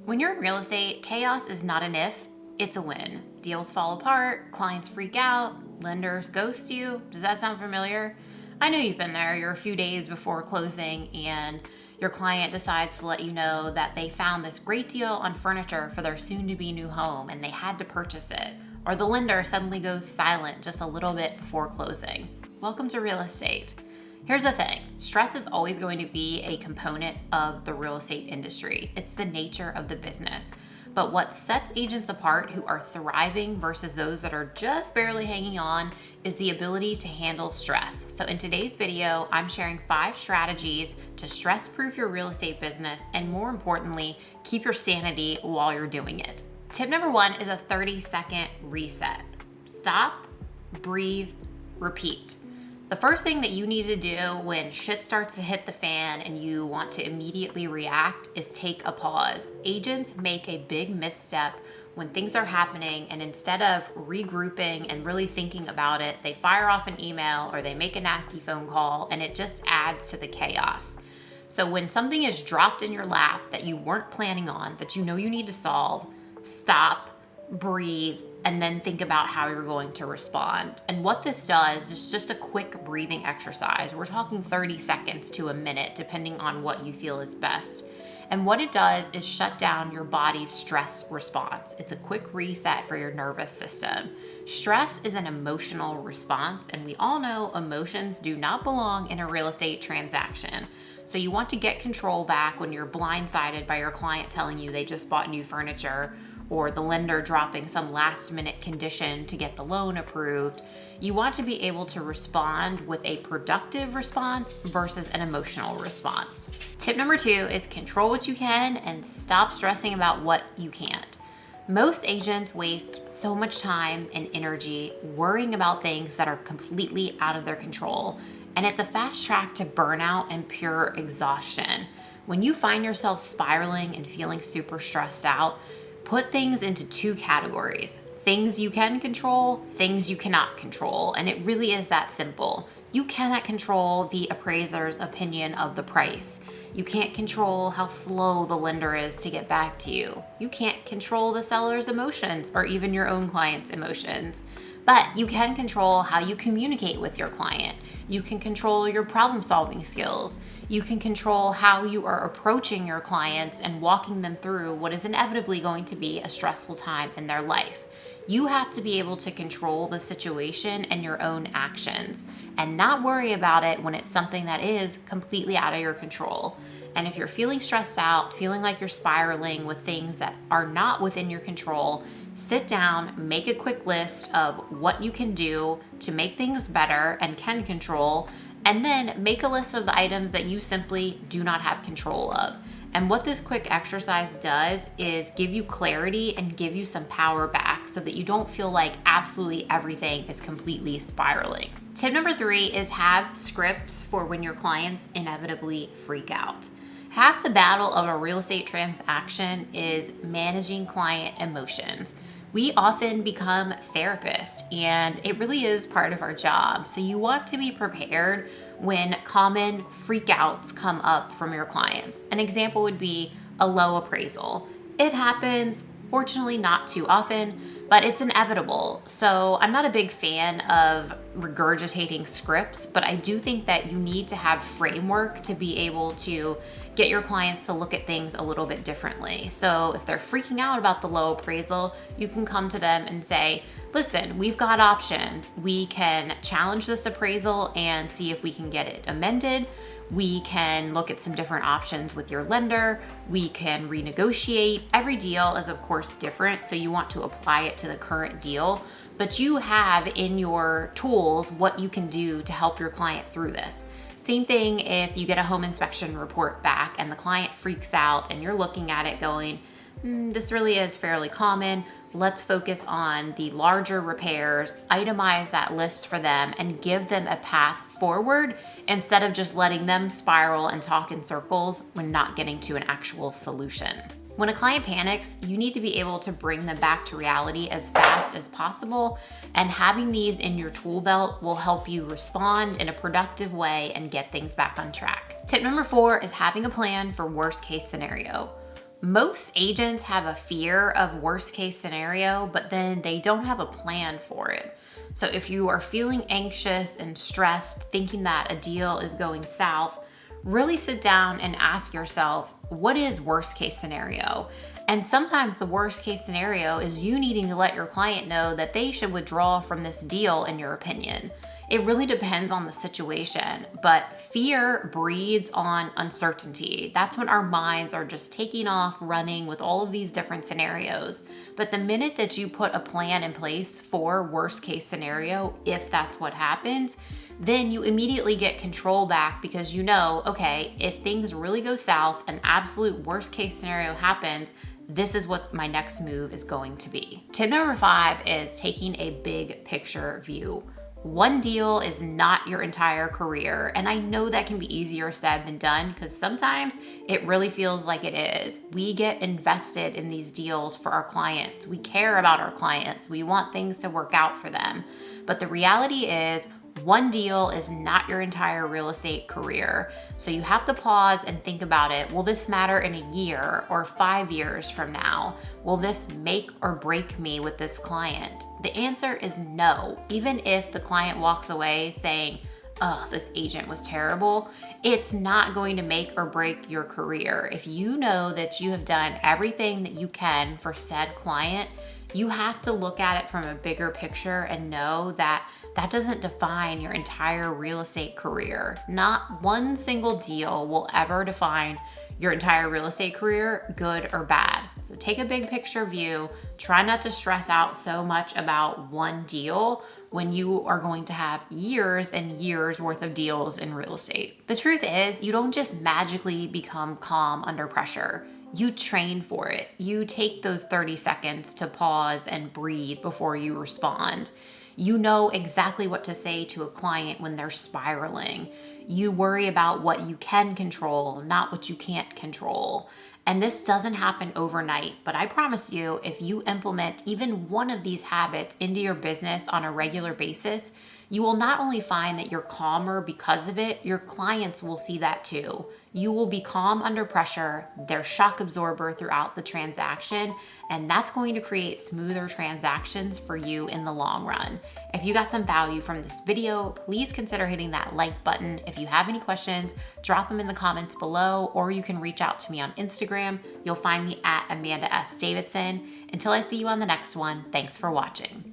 When you're in real estate, chaos is not an if, it's a when. Deals fall apart, clients freak out, lenders ghost you. Does that sound familiar? I know you've been there. You're a few days before closing and your client decides to let you know that they found this great deal on furniture for their soon-to-be new home and they had to purchase it. Or the lender suddenly goes silent just a little bit before closing. Welcome to real estate. Here's the thing, stress is always going to be a component of the real estate industry. It's the nature of the business. But what sets agents apart who are thriving versus those that are just barely hanging on is the ability to handle stress. So in today's video, I'm sharing 5 strategies to stress-proof your real estate business and more importantly, keep your sanity while you're doing it. Tip number 1 is a 30-second reset. Stop, breathe, repeat. The first thing that you need to do when shit starts to hit the fan and you want to immediately react is take a pause. Agents make a big misstep when things are happening, and instead of regrouping and really thinking about it, they fire off an email or they make a nasty phone call, and it just adds to the chaos. So when something is dropped in your lap that you weren't planning on, that you know you need to solve, stop, breathe, and then think about how you're going to respond. And what this does is just a quick breathing exercise. We're talking 30 seconds to a minute, depending on what you feel is best. And what it does is shut down your body's stress response. It's a quick reset for your nervous system. Stress is an emotional response, and we all know emotions do not belong in a real estate transaction. So you want to get control back when you're blindsided by your client telling you they just bought new furniture, or the lender dropping some last minute condition to get the loan approved. You want to be able to respond with a productive response versus an emotional response. Tip number 2 is control what you can and stop stressing about what you can't. Most agents waste so much time and energy worrying about things that are completely out of their control, and it's a fast track to burnout and pure exhaustion. When you find yourself spiraling and feeling super stressed out, put things into 2 categories. Things you can control, things you cannot control. And it really is that simple. You cannot control the appraiser's opinion of the price. You can't control how slow the lender is to get back to you. You can't control the seller's emotions or even your own client's emotions. But you can control how you communicate with your client. You can control your problem-solving skills. You can control how you are approaching your clients and walking them through what is inevitably going to be a stressful time in their life. You have to be able to control the situation and your own actions and not worry about it when it's something that is completely out of your control. And if you're feeling stressed out, feeling like you're spiraling with things that are not within your control, sit down, make a quick list of what you can do to make things better and can control, and then make a list of the items that you simply do not have control of. And what this quick exercise does is give you clarity and give you some power back so that you don't feel like absolutely everything is completely spiraling. Tip number 3 is have scripts for when your clients inevitably freak out. Half the battle of a real estate transaction is managing client emotions. We often become therapists, and it really is part of our job. So you want to be prepared when common freakouts come up from your clients. An example would be a low appraisal. It happens, fortunately not too often, but it's inevitable. So I'm not a big fan of regurgitating scripts, but I do think that you need to have framework to be able to get your clients to look at things a little bit differently. So if they're freaking out about the low appraisal, you can come to them and say, listen, we've got options. We can challenge this appraisal and see if we can get it amended. We can look at some different options with your lender. We can renegotiate. Every deal is of course different, so you want to apply it to the current deal, but you have in your tools what you can do to help your client through this. Same thing if you get a home inspection report back and the client freaks out and you're looking at it going, this really is fairly common. Let's focus on the larger repairs, itemize that list for them, and give them a path forward instead of just letting them spiral and talk in circles when not getting to an actual solution. When a client panics, you need to be able to bring them back to reality as fast as possible, and having these in your tool belt will help you respond in a productive way and get things back on track. Tip number 4 is having a plan for worst case scenario. Most agents have a fear of worst case scenario, but then they don't have a plan for it. So if you are feeling anxious and stressed, thinking that a deal is going south, really sit down and ask yourself, what is worst case scenario? And sometimes the worst case scenario is you needing to let your client know that they should withdraw from this deal, in your opinion. It really depends on the situation, but fear breeds on uncertainty. That's when our minds are just taking off running with all of these different scenarios. But the minute that you put a plan in place for worst case scenario, if that's what happens, then you immediately get control back because you know, okay, if things really go south, an absolute worst case scenario happens, this is what my next move is going to be. Tip number 5 is taking a big picture view. One deal is not your entire career. And I know that can be easier said than done because sometimes it really feels like it is. We get invested in these deals for our clients. We care about our clients. We want things to work out for them. But the reality is, one deal is not your entire real estate career. So you have to pause and think about it. Will this matter in a year or 5 years from now? Will this make or break me with this client? The answer is no. Even if the client walks away saying, oh, this agent was terrible, it's not going to make or break your career. If you know that you have done everything that you can for said client, you have to look at it from a bigger picture and know that that doesn't define your entire real estate career. Not one single deal will ever define your entire real estate career, good or bad. So take a big picture view. Try not to stress out so much about one deal when you are going to have years and years worth of deals in real estate. The truth is, you don't just magically become calm under pressure. You train for it. You take those 30 seconds to pause and breathe before you respond. You know exactly what to say to a client when they're spiraling. You worry about what you can control, not what you can't control. And this doesn't happen overnight, but I promise you, if you implement even one of these habits into your business on a regular basis, you will not only find that you're calmer because of it, your clients will see that too. You will be calm under pressure, their shock absorber throughout the transaction, and that's going to create smoother transactions for you in the long run. If you got some value from this video, please consider hitting that like button. If you have any questions, drop them in the comments below, or you can reach out to me on Instagram. You'll find me at Amanda S. Davidson. Until I see you on the next one, thanks for watching.